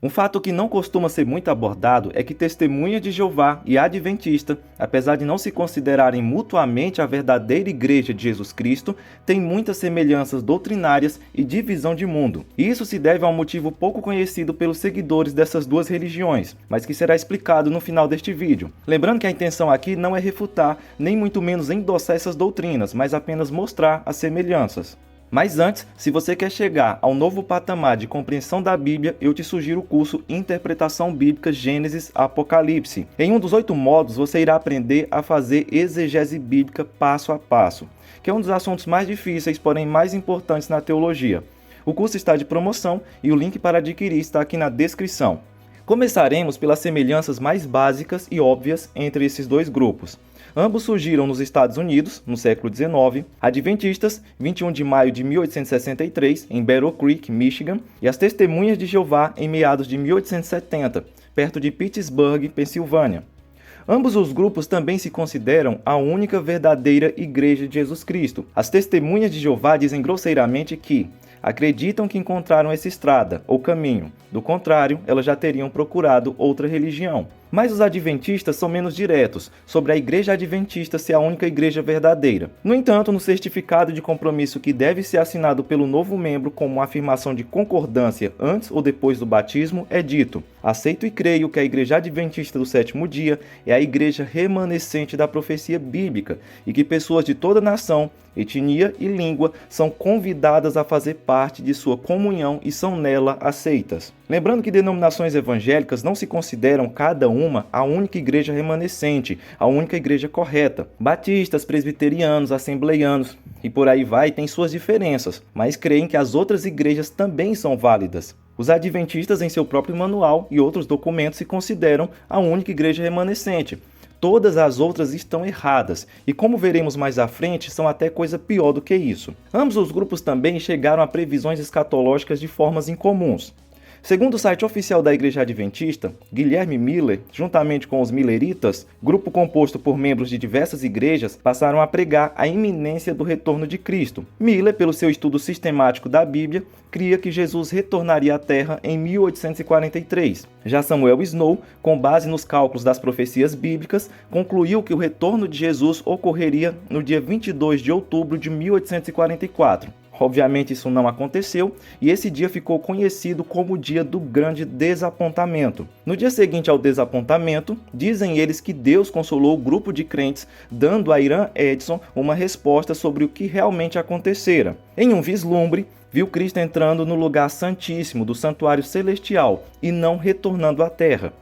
Um fato que não costuma ser muito abordado é que Testemunha de Jeová e Adventista, apesar de não se considerarem mutuamente a verdadeira Igreja de Jesus Cristo, têm muitas semelhanças doutrinárias e de visão de mundo. E isso se deve a um motivo pouco conhecido pelos seguidores dessas duas religiões, mas que será explicado no final deste vídeo. Lembrando que a intenção aqui não é refutar, nem muito menos endossar essas doutrinas, mas apenas mostrar as semelhanças. Mas antes, se você quer chegar ao novo patamar de compreensão da Bíblia, eu te sugiro o curso Interpretação Bíblica Gênesis a Apocalipse. Em um dos 8 módulos, você irá aprender a fazer exegese bíblica passo a passo, que é um dos assuntos mais difíceis, porém mais importantes na teologia. O curso está de promoção e o link para adquirir está aqui na descrição. Começaremos pelas semelhanças mais básicas e óbvias entre esses dois grupos. Ambos surgiram nos Estados Unidos, no século XIX, Adventistas, 21 de maio de 1863, em Battle Creek, Michigan, e as Testemunhas de Jeová, em meados de 1870, perto de Pittsburgh, Pensilvânia. Ambos os grupos também se consideram a única verdadeira Igreja de Jesus Cristo. As Testemunhas de Jeová dizem grosseiramente que acreditam que encontraram essa estrada, ou caminho. Do contrário, elas já teriam procurado outra religião. Mas os adventistas são menos diretos sobre a Igreja Adventista ser a única igreja verdadeira. No entanto, no certificado de compromisso que deve ser assinado pelo novo membro como uma afirmação de concordância antes ou depois do batismo, é dito: aceito e creio que a Igreja Adventista do Sétimo Dia é a igreja remanescente da profecia bíblica e que pessoas de toda nação, etnia e língua são convidadas a fazer parte de sua comunhão e são nela aceitas. Lembrando que denominações evangélicas não se consideram cada uma a única igreja remanescente, a única igreja correta. Batistas, presbiterianos, assembleianos e por aí vai têm suas diferenças, mas creem que as outras igrejas também são válidas. Os adventistas, em seu próprio manual e outros documentos, se consideram a única igreja remanescente. Todas as outras estão erradas, e como veremos mais à frente, são até coisa pior do que isso. Ambos os grupos também chegaram a previsões escatológicas de formas incomuns. Segundo o site oficial da Igreja Adventista, Guilherme Miller, juntamente com os Milleritas, grupo composto por membros de diversas igrejas, passaram a pregar a iminência do retorno de Cristo. Miller, pelo seu estudo sistemático da Bíblia, cria que Jesus retornaria à Terra em 1843. Já Samuel Snow, com base nos cálculos das profecias bíblicas, concluiu que o retorno de Jesus ocorreria no dia 22 de outubro de 1844. Obviamente isso não aconteceu e esse dia ficou conhecido como o dia do grande desapontamento. No dia seguinte ao desapontamento, dizem eles que Deus consolou o grupo de crentes, dando a Irã Edson uma resposta sobre o que realmente acontecera. Em um vislumbre, viu Cristo entrando no lugar santíssimo do santuário celestial e não retornando à terra.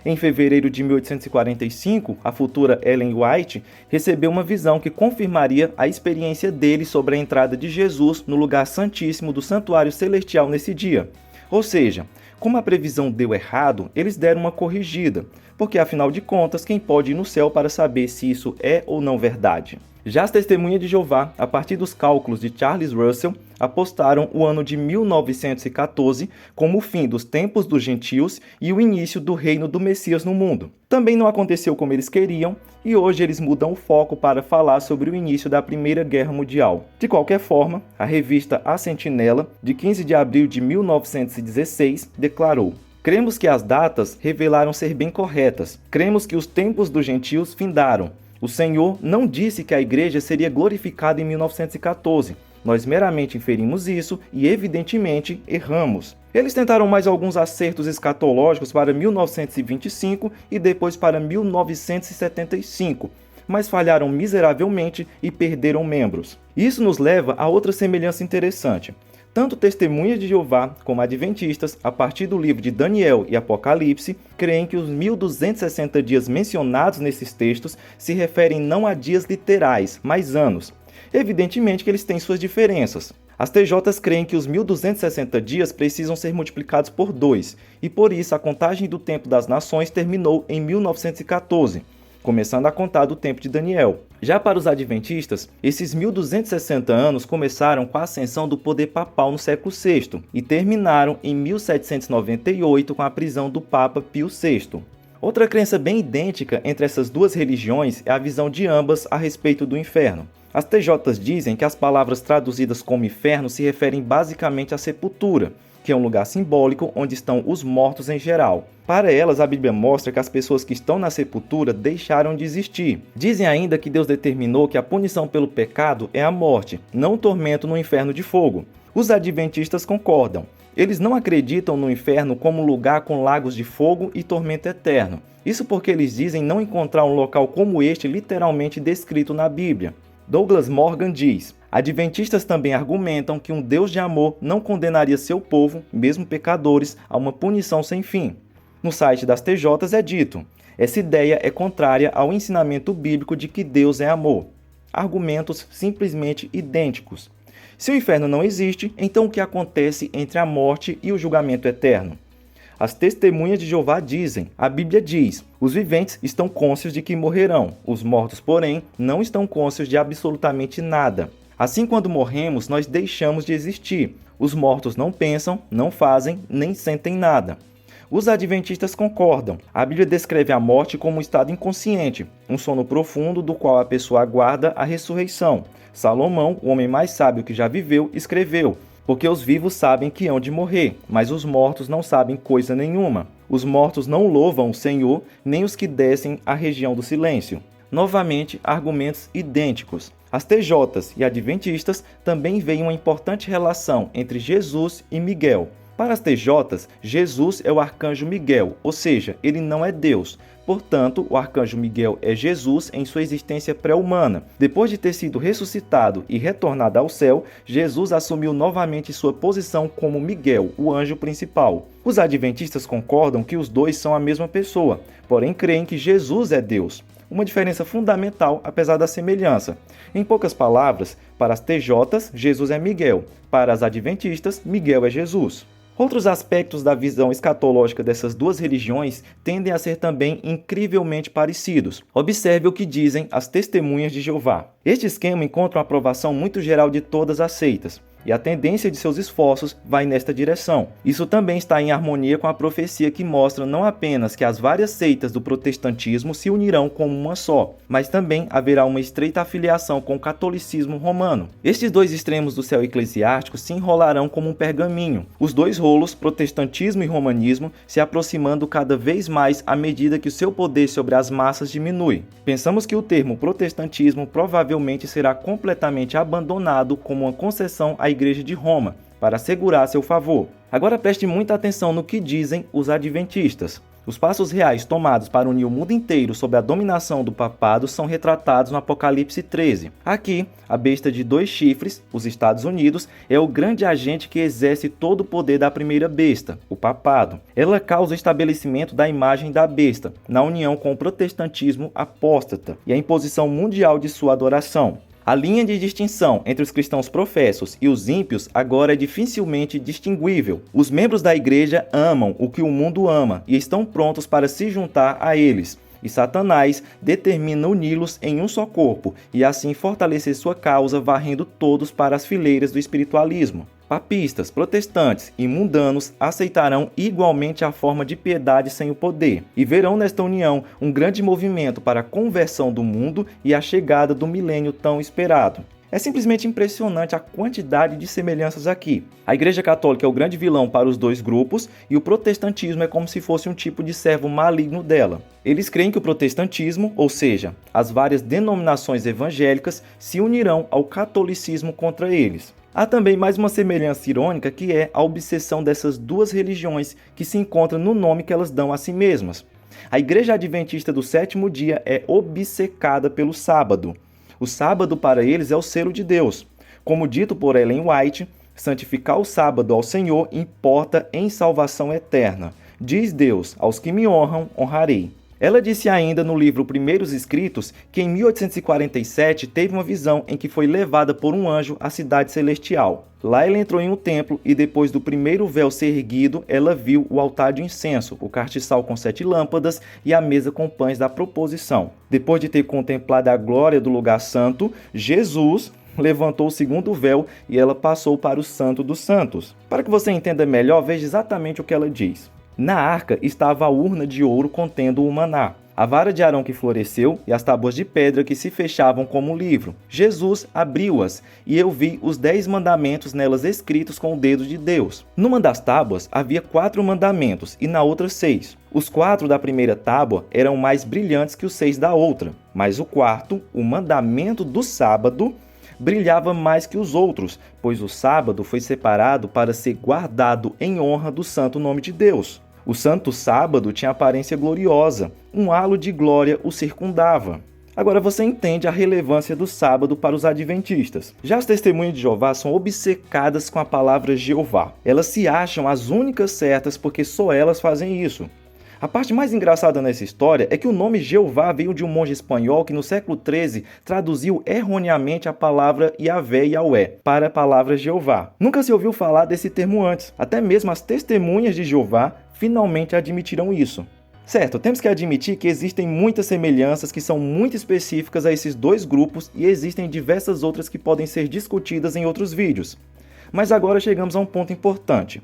Em fevereiro de 1845, a futura Ellen White recebeu uma visão que confirmaria a experiência dele sobre a entrada de Jesus no lugar santíssimo do santuário celestial nesse dia. Ou seja, como a previsão deu errado, eles deram uma corrigida, porque afinal de contas, quem pode ir no céu para saber se isso é ou não verdade? Já as Testemunhas de Jeová, a partir dos cálculos de Charles Russell, apostaram o ano de 1914 como o fim dos tempos dos gentios e o início do reino do Messias no mundo. Também não aconteceu como eles queriam, e hoje eles mudam o foco para falar sobre o início da Primeira Guerra Mundial. De qualquer forma, a revista A Sentinela, de 15 de abril de 1916, declarou: cremos que as datas revelaram ser bem corretas. Cremos que os tempos dos gentios findaram. O Senhor não disse que a igreja seria glorificada em 1914. Nós meramente inferimos isso e, evidentemente, erramos. Eles tentaram mais alguns acertos escatológicos para 1925 e depois para 1975, mas falharam miseravelmente e perderam membros. Isso nos leva a outra semelhança interessante. Tanto Testemunhas de Jeová como Adventistas, a partir do livro de Daniel e Apocalipse, creem que os 1260 dias mencionados nesses textos se referem não a dias literais, mas anos. Evidentemente que eles têm suas diferenças. As TJs creem que os 1260 dias precisam ser multiplicados por 2, e por isso a contagem do tempo das nações terminou em 1914. Começando a contar do tempo de Daniel. Já para os adventistas, esses 1260 anos começaram com a ascensão do poder papal no século VI e terminaram em 1798 com a prisão do Papa Pio VI. Outra crença bem idêntica entre essas duas religiões é a visão de ambas a respeito do inferno. As TJs dizem que as palavras traduzidas como inferno se referem basicamente à sepultura, que é um lugar simbólico onde estão os mortos em geral. Para elas, a Bíblia mostra que as pessoas que estão na sepultura deixaram de existir. Dizem ainda que Deus determinou que a punição pelo pecado é a morte, não o tormento no inferno de fogo. Os adventistas concordam. Eles não acreditam no inferno como um lugar com lagos de fogo e tormento eterno. Isso porque eles dizem não encontrar um local como este literalmente descrito na Bíblia. Douglas Morgan diz: adventistas também argumentam que um Deus de amor não condenaria seu povo, mesmo pecadores, a uma punição sem fim. No site das TJs é dito: essa ideia é contrária ao ensinamento bíblico de que Deus é amor. Argumentos simplesmente idênticos. Se o inferno não existe, então o que acontece entre a morte e o julgamento eterno? As testemunhas de Jeová dizem, a Bíblia diz, os viventes estão cônscios de que morrerão, os mortos, porém, não estão cônscios de absolutamente nada. Assim, quando morremos, nós deixamos de existir. Os mortos não pensam, não fazem, nem sentem nada. Os adventistas concordam. A Bíblia descreve a morte como um estado inconsciente, um sono profundo do qual a pessoa aguarda a ressurreição. Salomão, o homem mais sábio que já viveu, escreveu: porque os vivos sabem que hão de morrer, mas os mortos não sabem coisa nenhuma. Os mortos não louvam o Senhor, nem os que descem à região do silêncio. Novamente, argumentos idênticos. As TJs e adventistas também veem uma importante relação entre Jesus e Miguel. Para as TJs, Jesus é o arcanjo Miguel, ou seja, ele não é Deus. Portanto, o arcanjo Miguel é Jesus em sua existência pré-humana. Depois de ter sido ressuscitado e retornado ao céu, Jesus assumiu novamente sua posição como Miguel, o anjo principal. Os adventistas concordam que os dois são a mesma pessoa, porém creem que Jesus é Deus. Uma diferença fundamental, apesar da semelhança. Em poucas palavras, para as TJs, Jesus é Miguel. Para as adventistas, Miguel é Jesus. Outros aspectos da visão escatológica dessas duas religiões tendem a ser também incrivelmente parecidos. Observe o que dizem as testemunhas de Jeová. Este esquema encontra uma aprovação muito geral de todas as seitas, e a tendência de seus esforços vai nesta direção. Isso também está em harmonia com a profecia que mostra não apenas que as várias seitas do protestantismo se unirão como uma só, mas também haverá uma estreita afiliação com o catolicismo romano. Estes dois extremos do céu eclesiástico se enrolarão como um pergaminho, os dois rolos, protestantismo e romanismo, se aproximando cada vez mais à medida que o seu poder sobre as massas diminui. Pensamos que o termo protestantismo provavelmente será completamente abandonado como uma concessão à Igreja de Roma, para assegurar seu favor. Agora preste muita atenção no que dizem os adventistas. Os passos reais tomados para unir o mundo inteiro sob a dominação do papado são retratados no Apocalipse 13. Aqui, a besta de 2 chifres, os Estados Unidos, é o grande agente que exerce todo o poder da primeira besta, o papado. Ela causa o estabelecimento da imagem da besta, na união com o protestantismo apóstata e a imposição mundial de sua adoração. A linha de distinção entre os cristãos professos e os ímpios agora é dificilmente distinguível. Os membros da igreja amam o que o mundo ama e estão prontos para se juntar a eles. E Satanás determina uni-los em um só corpo e assim fortalecer sua causa, varrendo todos para as fileiras do espiritualismo. Papistas, protestantes e mundanos aceitarão igualmente a forma de piedade sem o poder e verão nesta união um grande movimento para a conversão do mundo e a chegada do milênio tão esperado. É simplesmente impressionante a quantidade de semelhanças aqui. A Igreja Católica é o grande vilão para os dois grupos e o protestantismo é como se fosse um tipo de servo maligno dela. Eles creem que o protestantismo, ou seja, as várias denominações evangélicas, se unirão ao catolicismo contra eles. Há também mais uma semelhança irônica que é a obsessão dessas duas religiões que se encontra no nome que elas dão a si mesmas. A Igreja Adventista do Sétimo Dia é obcecada pelo sábado. O sábado para eles é o selo de Deus. Como dito por Ellen White, santificar o sábado ao Senhor importa em salvação eterna. Diz Deus, aos que me honram, honrarei. Ela disse ainda no livro Primeiros Escritos que em 1847 teve uma visão em que foi levada por um anjo à cidade celestial. Lá ela entrou em um templo e depois do primeiro véu ser erguido, ela viu o altar de incenso, o castiçal com 7 lâmpadas e a mesa com pães da proposição. Depois de ter contemplado a glória do lugar santo, Jesus levantou o segundo véu e ela passou para o Santo dos Santos. Para que você entenda melhor, veja exatamente o que ela diz. Na arca estava a urna de ouro contendo o maná. a vara de Arão que floresceu e as tábuas de pedra que se fechavam como um livro. Jesus abriu-as, e eu vi os 10 mandamentos nelas escritos com o dedo de Deus. Numa das tábuas havia 4 mandamentos, e na outra 6. Os 4 da primeira tábua eram mais brilhantes que os 6 da outra, mas o quarto, o mandamento do sábado, brilhava mais que os outros, pois o sábado foi separado para ser guardado em honra do santo nome de Deus. O santo sábado tinha aparência gloriosa, um halo de glória o circundava. Agora você entende a relevância do sábado para os adventistas. Já as testemunhas de Jeová são obcecadas com a palavra Jeová. Elas se acham as únicas certas porque só elas fazem isso. A parte mais engraçada nessa história é que o nome Jeová veio de um monge espanhol que no século XIII traduziu erroneamente a palavra Yahvé Yahweh para a palavra Jeová. Nunca se ouviu falar desse termo antes. Até mesmo as testemunhas de Jeová finalmente admitiram isso. Certo, temos que admitir que existem muitas semelhanças que são muito específicas a esses dois grupos e existem diversas outras que podem ser discutidas em outros vídeos. Mas agora chegamos a um ponto importante.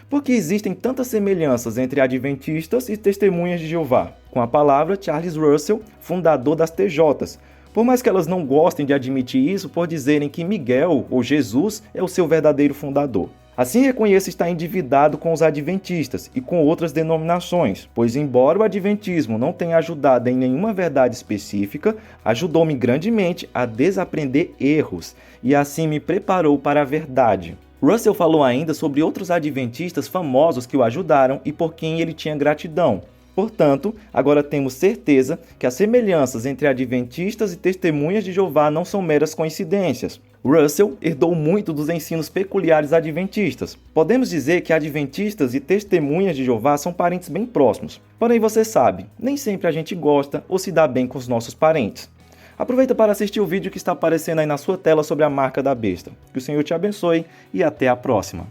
Por que existem tantas semelhanças entre adventistas e testemunhas de Jeová? Com a palavra Charles Russell, fundador das TJs, por mais que elas não gostem de admitir isso por dizerem que Miguel ou Jesus é o seu verdadeiro fundador. Assim reconheço estar endividado com os adventistas e com outras denominações, pois embora o adventismo não tenha ajudado em nenhuma verdade específica, ajudou-me grandemente a desaprender erros e assim me preparou para a verdade. Russell falou ainda sobre outros adventistas famosos que o ajudaram e por quem ele tinha gratidão. Portanto, agora temos certeza que as semelhanças entre adventistas e testemunhas de Jeová não são meras coincidências. Russell herdou muito dos ensinos peculiares adventistas. Podemos dizer que adventistas e testemunhas de Jeová são parentes bem próximos. Porém, você sabe, nem sempre a gente gosta ou se dá bem com os nossos parentes. Aproveita para assistir o vídeo que está aparecendo aí na sua tela sobre a marca da besta. Que o Senhor te abençoe e até a próxima.